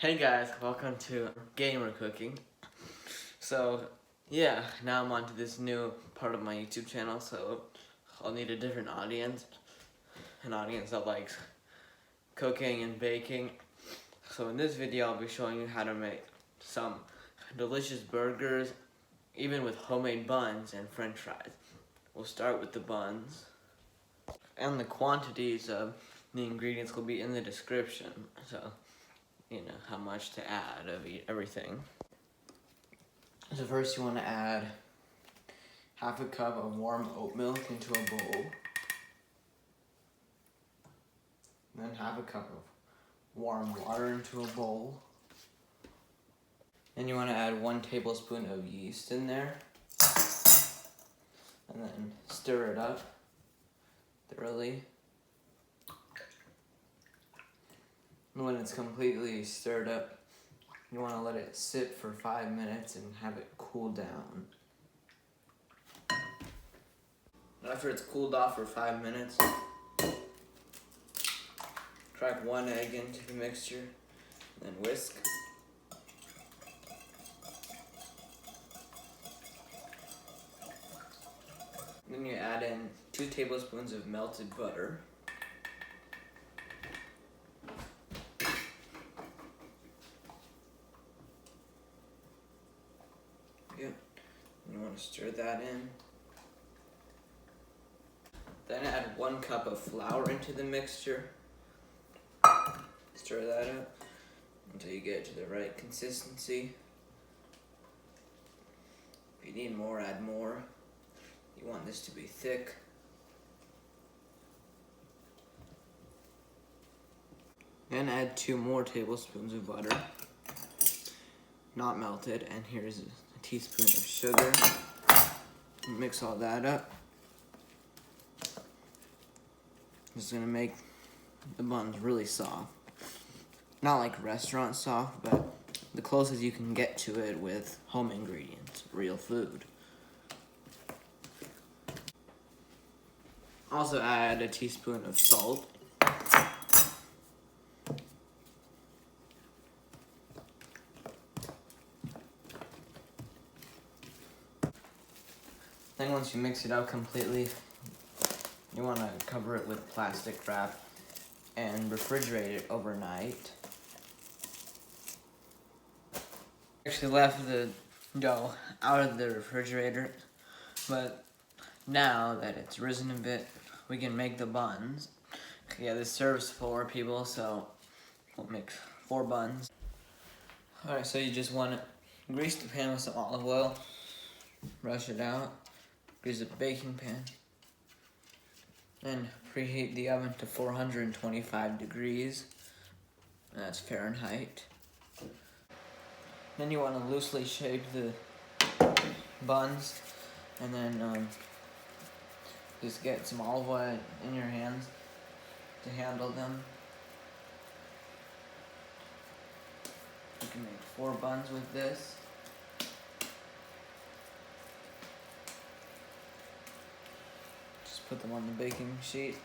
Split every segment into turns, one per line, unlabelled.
Hey guys, welcome to Gamer Cooking. So, yeah, now I'm on to this new part of my YouTube channel, so I'll need a different audience. An audience that likes cooking and baking. So in this video, I'll be showing you how to make some delicious burgers, even with homemade buns and french fries. We'll start with the buns. And the quantities of the ingredients will be in the description, so you know how much to add of everything. So first you want to add half a cup of warm oat milk into a bowl. Then half a cup of warm water into a bowl. Then you want to add 1 tablespoon of yeast in there. And then stir it up thoroughly. And when it's completely stirred up, you want to let it sit for 5 minutes and have it cool down. After it's cooled off for 5 minutes, crack 1 egg into the mixture, then whisk. Then you add in 2 tablespoons of melted butter. You want to stir that in. Then add 1 cup of flour into the mixture. Stir that up until you get it to the right consistency. If you need more, add more. You want this to be thick. Then add 2 more tablespoons of butter, not melted, and here's a teaspoon of sugar. Mix all that up. This is gonna make the buns really soft. Not like restaurant soft, but the closest you can get to it with home ingredients, real food. Also add a teaspoon of salt. Then once you mix it up completely, you want to cover it with plastic wrap and refrigerate it overnight. Actually left the dough out of the refrigerator, but now that it's risen a bit, we can make the buns. Yeah, this serves 4 people, so we'll make 4 buns. Alright, so you just want to grease the pan with some olive oil, brush it out. Grease a baking pan, and preheat the oven to 425 degrees, that's Fahrenheit. Then you want to loosely shape the buns, and then just get some olive oil in your hands to handle them. You can make 4 buns with this. Put them on the baking sheet.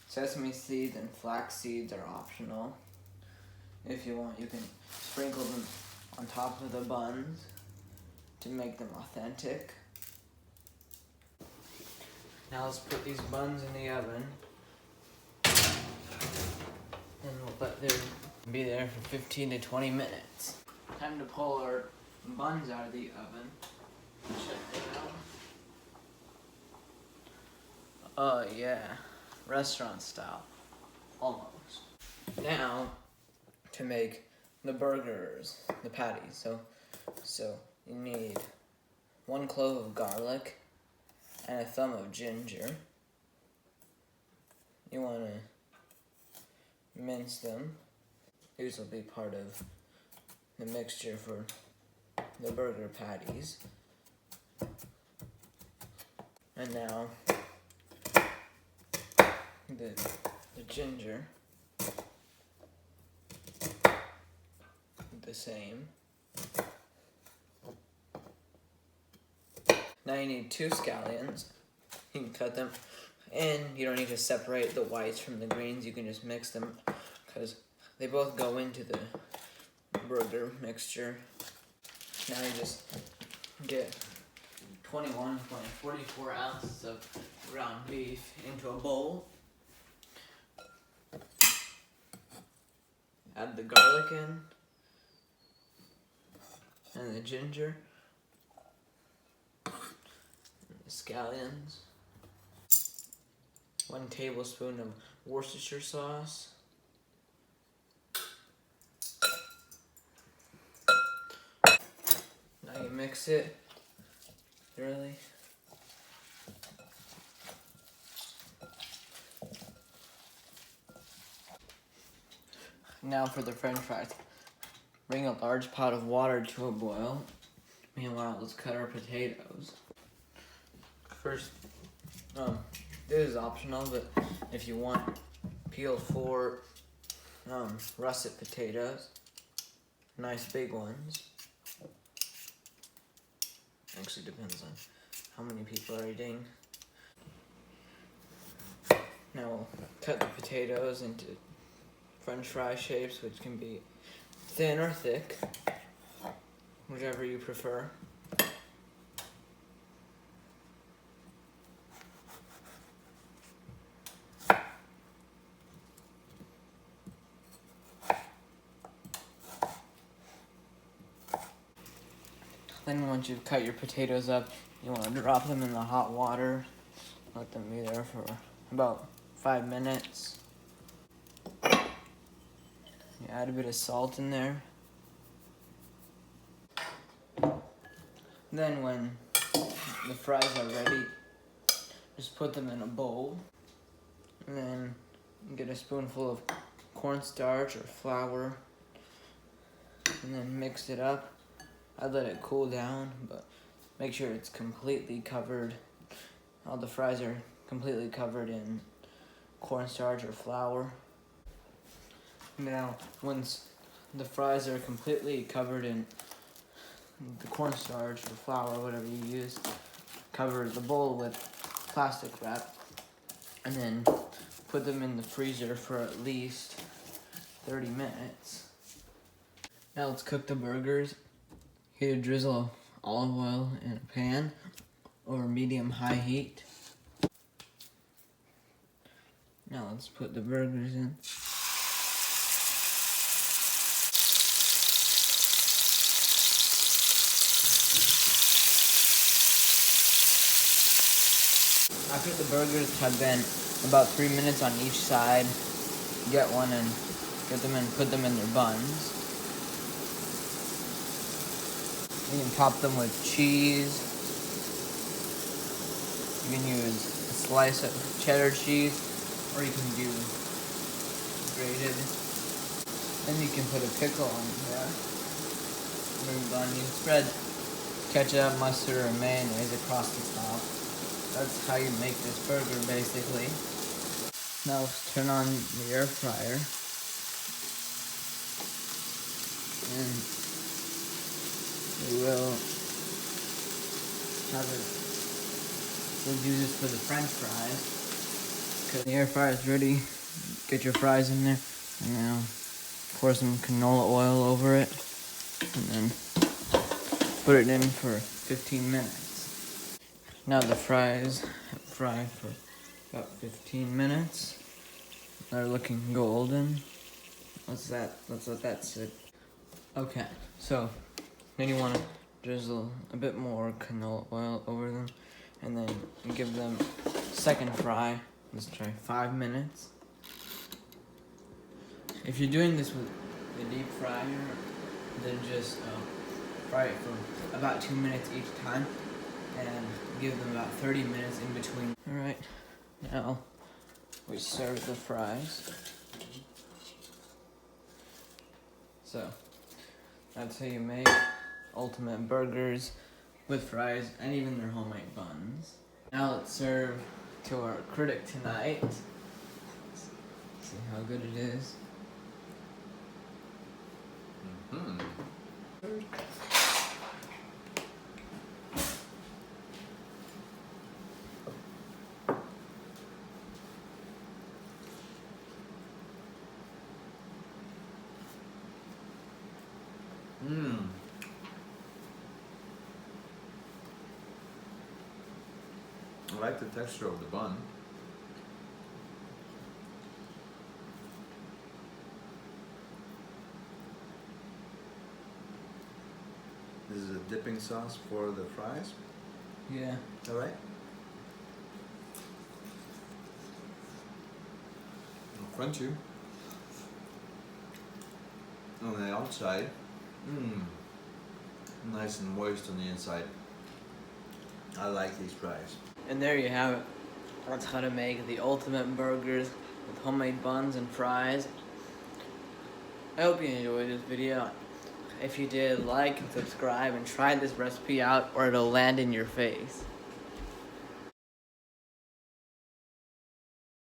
Sesame seeds and flax seeds are optional. If you want, you can sprinkle them on top of the buns to make them authentic. Now let's put these buns in the oven. And we'll let them be there for 15 to 20 minutes. Time to pull our buns out of the oven. Check them out. Oh yeah, restaurant style, almost. Now, to make the burgers, the patties, so you need 1 clove of garlic and a thumb of ginger. You want to mince them. These will be part of the mixture for the burger patties. And now, the ginger, the same. Now you need 2 scallions. You can cut them, and you don't need to separate the whites from the greens. You can just mix them because they both go into the burger mixture. Now you just get 21.44 ounces of ground beef into a bowl. Add the garlic in and the ginger, and the scallions, 1 tablespoon of Worcestershire sauce, now you mix it thoroughly. Now for the french fries. Bring a large pot of water to a boil. Meanwhile, let's cut our potatoes. First, this is optional, but if you want, peel 4 russet potatoes. Nice big ones. Actually depends on how many people are eating. Now we'll cut the potatoes into french fry shapes, which can be thin or thick, whichever you prefer. Then once you've cut your potatoes up, you want to drop them in the hot water. Let them be there for about 5 minutes. You add a bit of salt in there. Then when the fries are ready, just put them in a bowl. And then get a spoonful of cornstarch or flour. And then mix it up. I'd let it cool down, but make sure it's completely covered. All the fries are completely covered in cornstarch or flour. Now, once the fries are completely covered in the cornstarch or flour, whatever you use, cover the bowl with plastic wrap, and then put them in the freezer for at least 30 minutes. Now let's cook the burgers. Here, drizzle olive oil in a pan over medium-high heat. Now let's put the burgers in. After the burgers have been about 3 minutes on each side, get one and get them and put them in their buns. You can top them with cheese. You can use a slice of cheddar cheese, or you can do grated. Then you can put a pickle on there. And then the bun, you spread ketchup, mustard, or mayonnaise across the top. That's how you make this burger, basically. Now let's turn on the air fryer. And we will have it. We'll use this for the french fries. Okay, the air fryer is ready. Get your fries in there. And now pour some canola oil over it. And then put it in for 15 minutes. Now the fries have fried for about 15 minutes. They're looking golden. Let's let that sit. Okay, so then you want to drizzle a bit more canola oil over them, and then give them second fry. Let's try 5 minutes. If you're doing this with the deep fryer, then just fry it for about 2 minutes each time, and give them about 30 minutes in between. Alright, now we serve the fries. So, that's how you make ultimate burgers with fries and even their homemade buns. Now let's serve to our critic tonight. See how good it is.
Mmm. I like the texture of the bun. This is a dipping sauce for the fries.
Yeah.
All right. Crunchy on the outside. Mmm. Nice and moist on the inside. I like these fries.
And there you have it. That's how to make the ultimate burgers with homemade buns and fries. I hope you enjoyed this video. If you did, like and subscribe and try this recipe out or it'll land in your face.